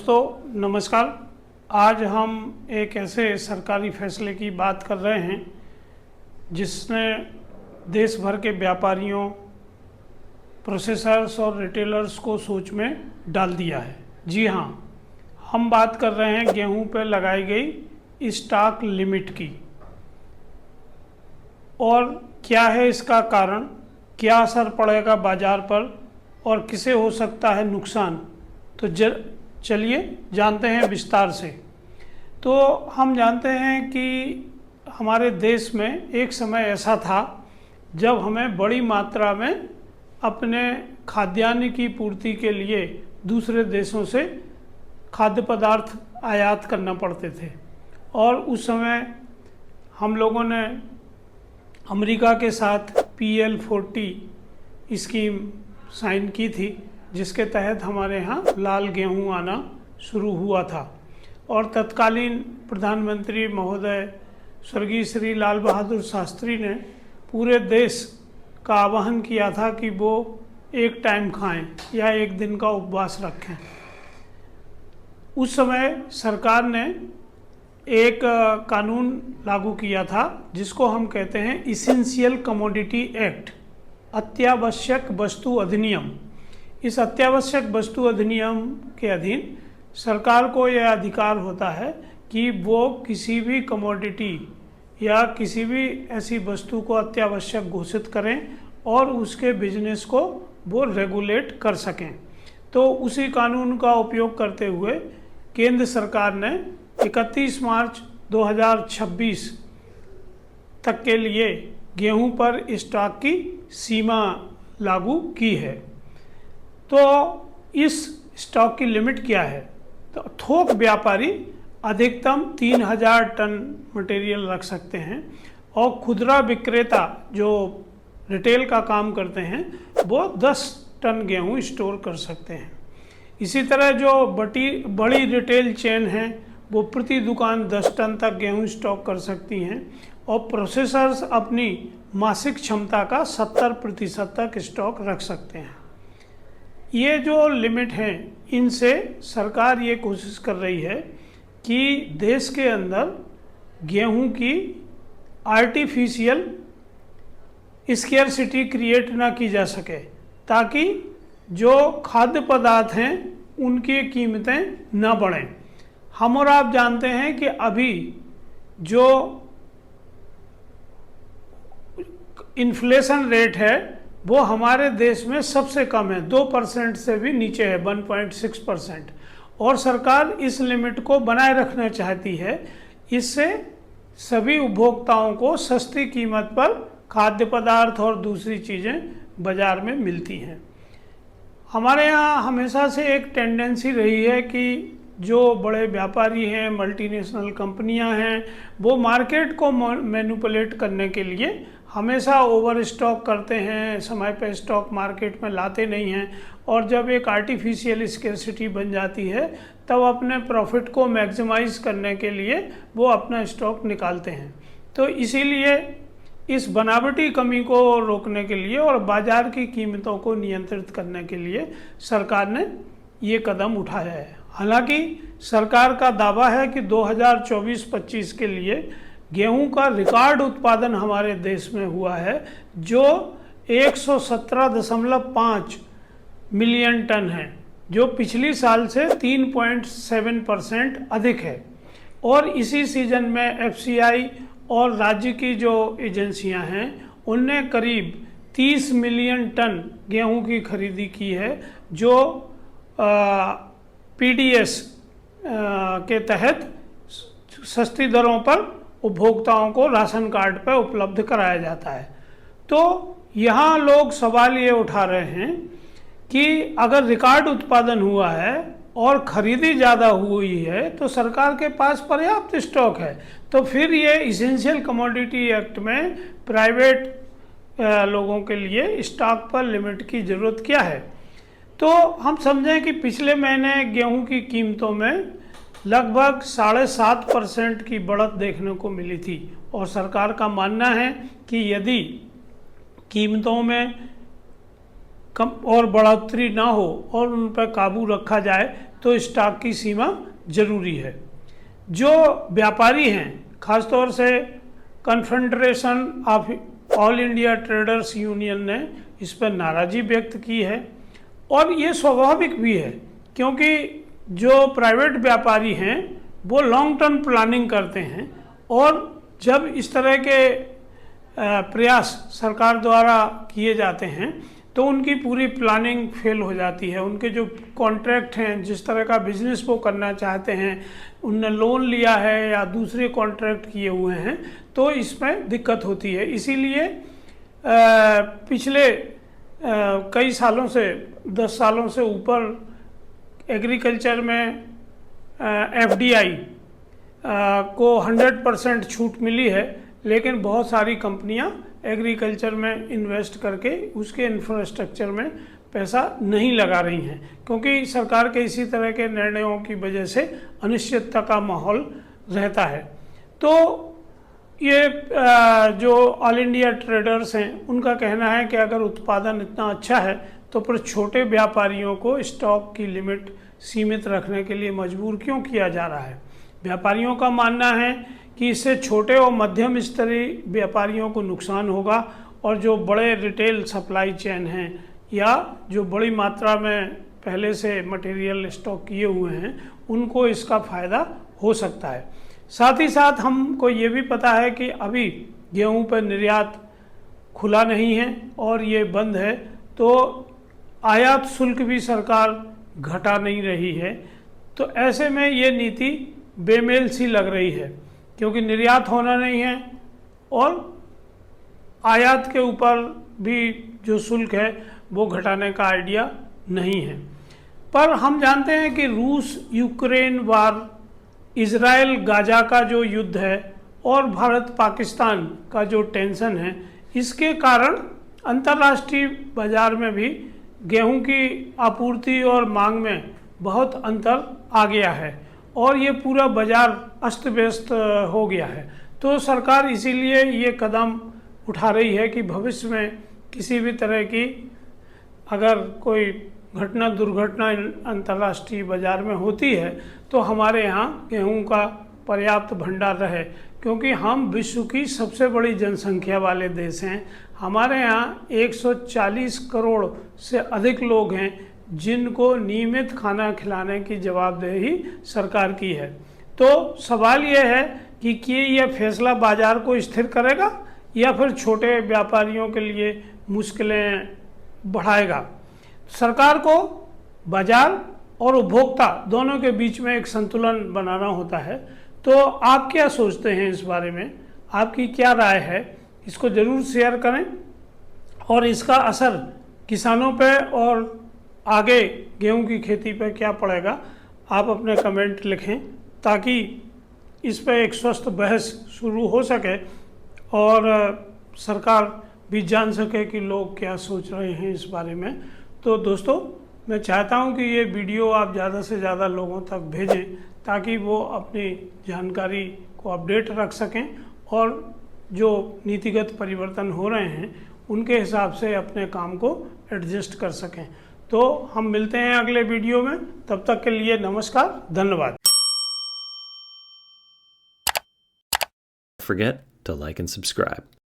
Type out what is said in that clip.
दोस्तों नमस्कार। आज हम एक ऐसे सरकारी फैसले की बात कर रहे हैं जिसने देश भर के व्यापारियों, प्रोसेसर्स और रिटेलर्स को सोच में डाल दिया है। जी हाँ, हम बात कर रहे हैं गेहूं पर लगाई गई स्टॉक लिमिट की। और क्या है इसका कारण, क्या असर पड़ेगा बाज़ार पर और किसे हो सकता है नुकसान, तो चलिए जानते हैं विस्तार से। तो हम जानते हैं कि हमारे देश में एक समय ऐसा था जब हमें बड़ी मात्रा में अपने खाद्यान्न की पूर्ति के लिए दूसरे देशों से खाद्य पदार्थ आयात करना पड़ते थे। और उस समय हम लोगों ने अमेरिका के साथ PL40 स्कीम साइन की थी, जिसके तहत हमारे यहाँ लाल गेहूँ आना शुरू हुआ था। और तत्कालीन प्रधानमंत्री महोदय स्वर्गीय श्री लाल बहादुर शास्त्री ने पूरे देश का आह्वान किया था कि वो एक टाइम खाएं या एक दिन का उपवास रखें। उस समय सरकार ने एक कानून लागू किया था जिसको हम कहते हैं इसेंशियल कमोडिटी एक्ट, अत्यावश्यक वस्तु अधिनियम। इस अत्यावश्यक वस्तु अधिनियम के अधीन सरकार को यह अधिकार होता है कि वो किसी भी कमोडिटी या किसी भी ऐसी वस्तु को अत्यावश्यक घोषित करें और उसके बिजनेस को वो रेगुलेट कर सकें। तो उसी कानून का उपयोग करते हुए केंद्र सरकार ने 31 मार्च 2026 तक के लिए गेहूं पर स्टॉक की सीमा लागू की है। तो इस स्टॉक की लिमिट क्या है? तो थोक व्यापारी अधिकतम 3000 टन मटेरियल रख सकते हैं और खुदरा विक्रेता जो रिटेल का काम करते हैं वो 10 टन गेहूं स्टोर कर सकते हैं। इसी तरह जो बड़ी रिटेल चेन है वो प्रति दुकान 10 टन तक गेहूं स्टॉक कर सकती हैं और प्रोसेसर्स अपनी मासिक क्षमता का 70% तक स्टॉक रख सकते हैं। ये जो लिमिट हैं, इनसे सरकार ये कोशिश कर रही है कि देश के अंदर गेहूं की आर्टिफिशियल स्केर्सिटी क्रिएट ना की जा सके, ताकि जो खाद्य पदार्थ हैं उनकी कीमतें ना बढ़ें। हम और आप जानते हैं कि अभी जो इन्फ्लेशन रेट है वो हमारे देश में सबसे कम है, 2% से भी नीचे है, 1.6%। और सरकार इस लिमिट को बनाए रखना चाहती है। इससे सभी उपभोक्ताओं को सस्ती कीमत पर खाद्य पदार्थ और दूसरी चीज़ें बाज़ार में मिलती हैं। हमारे यहाँ हमेशा से एक टेंडेंसी रही है कि जो बड़े व्यापारी हैं, मल्टीनेशनल कंपनियां हैं, वो मार्केट को मैनिपुलेट करने के लिए हमेशा ओवर स्टॉक करते हैं, समय पे स्टॉक मार्केट में लाते नहीं हैं। और जब एक आर्टिफिशियल स्केर्सिटी बन जाती है तब अपने प्रॉफिट को मैक्सिमाइज करने के लिए वो अपना स्टॉक निकालते हैं। तो इसीलिए इस बनावटी कमी को रोकने के लिए और बाज़ार की कीमतों को नियंत्रित करने के लिए सरकार ने ये कदम उठाया है। हालांकि सरकार का दावा है कि 2024-25 के लिए गेहूं का रिकॉर्ड उत्पादन हमारे देश में हुआ है, जो 117.5 मिलियन टन है, जो पिछली साल से 3.7% अधिक है। और इसी सीजन में FCI और राज्य की जो एजेंसियां हैं उनने करीब 30 मिलियन टन गेहूं की खरीदी की है, जो PDS के तहत सस्ती दरों पर उपभोक्ताओं को राशन कार्ड पर उपलब्ध कराया जाता है। तो यहाँ लोग सवाल ये उठा रहे हैं कि अगर रिकॉर्ड उत्पादन हुआ है और खरीदी ज़्यादा हुई है तो सरकार के पास पर्याप्त स्टॉक है, तो फिर ये इसेंशियल कमोडिटी एक्ट में प्राइवेट लोगों के लिए स्टॉक पर लिमिट की ज़रूरत क्या है। तो हम समझें कि पिछले महीने गेहूं की कीमतों में लगभग 7.5% की बढ़त देखने को मिली थी। और सरकार का मानना है कि यदि कीमतों में कम और बढ़ोतरी ना हो और उन पर काबू रखा जाए तो स्टॉक की सीमा जरूरी है। जो व्यापारी हैं, खासतौर से confederation of all India traders union ने इस पर नाराज़गी व्यक्त की है, और ये स्वाभाविक भी है, क्योंकि जो प्राइवेट व्यापारी हैं वो लॉन्ग टर्म प्लानिंग करते हैं, और जब इस तरह के प्रयास सरकार द्वारा किए जाते हैं तो उनकी पूरी प्लानिंग फेल हो जाती है। उनके जो कॉन्ट्रैक्ट हैं, जिस तरह का बिजनेस वो करना चाहते हैं, उनने लोन लिया है या दूसरे कॉन्ट्रैक्ट किए हुए हैं, तो इसमें दिक्कत होती है। इसीलिए पिछले कई सालों से, 10 सालों से ऊपर एग्रीकल्चर में FDI को 100% छूट मिली है, लेकिन बहुत सारी कंपनियां एग्रीकल्चर में इन्वेस्ट करके उसके इंफ्रास्ट्रक्चर में पैसा नहीं लगा रही हैं, क्योंकि सरकार के इसी तरह के निर्णयों की वजह से अनिश्चितता का माहौल रहता है। तो ये जो ऑल इंडिया ट्रेडर्स हैं, उनका कहना है कि अगर उत्पादन इतना अच्छा है तो फिर छोटे व्यापारियों को स्टॉक की लिमिट सीमित रखने के लिए मजबूर क्यों किया जा रहा है। व्यापारियों का मानना है कि इससे छोटे और मध्यम स्तरीय व्यापारियों को नुकसान होगा, और जो बड़े रिटेल सप्लाई चेन हैं या जो बड़ी मात्रा में पहले से मटेरियल स्टॉक किए हुए हैं, उनको इसका फ़ायदा हो सकता है। साथ ही साथ हमको ये भी पता है कि अभी गेहूं पर निर्यात खुला नहीं है और ये बंद है, तो आयात शुल्क भी सरकार घटा नहीं रही है। तो ऐसे में ये नीति बेमेल सी लग रही है, क्योंकि निर्यात होना नहीं है और आयात के ऊपर भी जो शुल्क है वो घटाने का आइडिया नहीं है। पर हम जानते हैं कि रूस यूक्रेन वार, इजराइल गाजा का जो युद्ध है और भारत पाकिस्तान का जो टेंशन है, इसके कारण अंतर्राष्ट्रीय बाजार में भी गेहूं की आपूर्ति और मांग में बहुत अंतर आ गया है और ये पूरा बाजार अस्त व्यस्त हो गया है। तो सरकार इसीलिए ये कदम उठा रही है कि भविष्य में किसी भी तरह की अगर कोई घटना दुर्घटना अंतर्राष्ट्रीय बाजार में होती है तो हमारे यहाँ गेहूं का पर्याप्त भंडार रहे, क्योंकि हम विश्व की सबसे बड़ी जनसंख्या वाले देश हैं। हमारे यहाँ 140 करोड़ से अधिक लोग हैं जिनको नियमित खाना खिलाने की जवाबदेही सरकार की है। तो सवाल यह है कि यह फैसला बाजार को स्थिर करेगा या फिर छोटे व्यापारियों के लिए मुश्किलें बढ़ाएगा। सरकार को बाजार और उपभोक्ता दोनों के बीच में एक संतुलन बनाना होता है। तो आप क्या सोचते हैं इस बारे में, आपकी क्या राय है, इसको ज़रूर शेयर करें और इसका असर किसानों पे और आगे गेहूं की खेती पे क्या पड़ेगा आप अपने कमेंट लिखें, ताकि इस पे एक स्वस्थ बहस शुरू हो सके और सरकार भी जान सके कि लोग क्या सोच रहे हैं इस बारे में। तो दोस्तों, मैं चाहता हूं कि ये वीडियो आप ज़्यादा से ज़्यादा लोगों तक भेजें ताकि वो अपनी जानकारी को अपडेट रख सकें और जो नीतिगत परिवर्तन हो रहे हैं उनके हिसाब से अपने काम को एडजस्ट कर सकें। तो हम मिलते हैं अगले वीडियो में, तब तक के लिए नमस्कार, धन्यवाद। Don't forget to like and subscribe.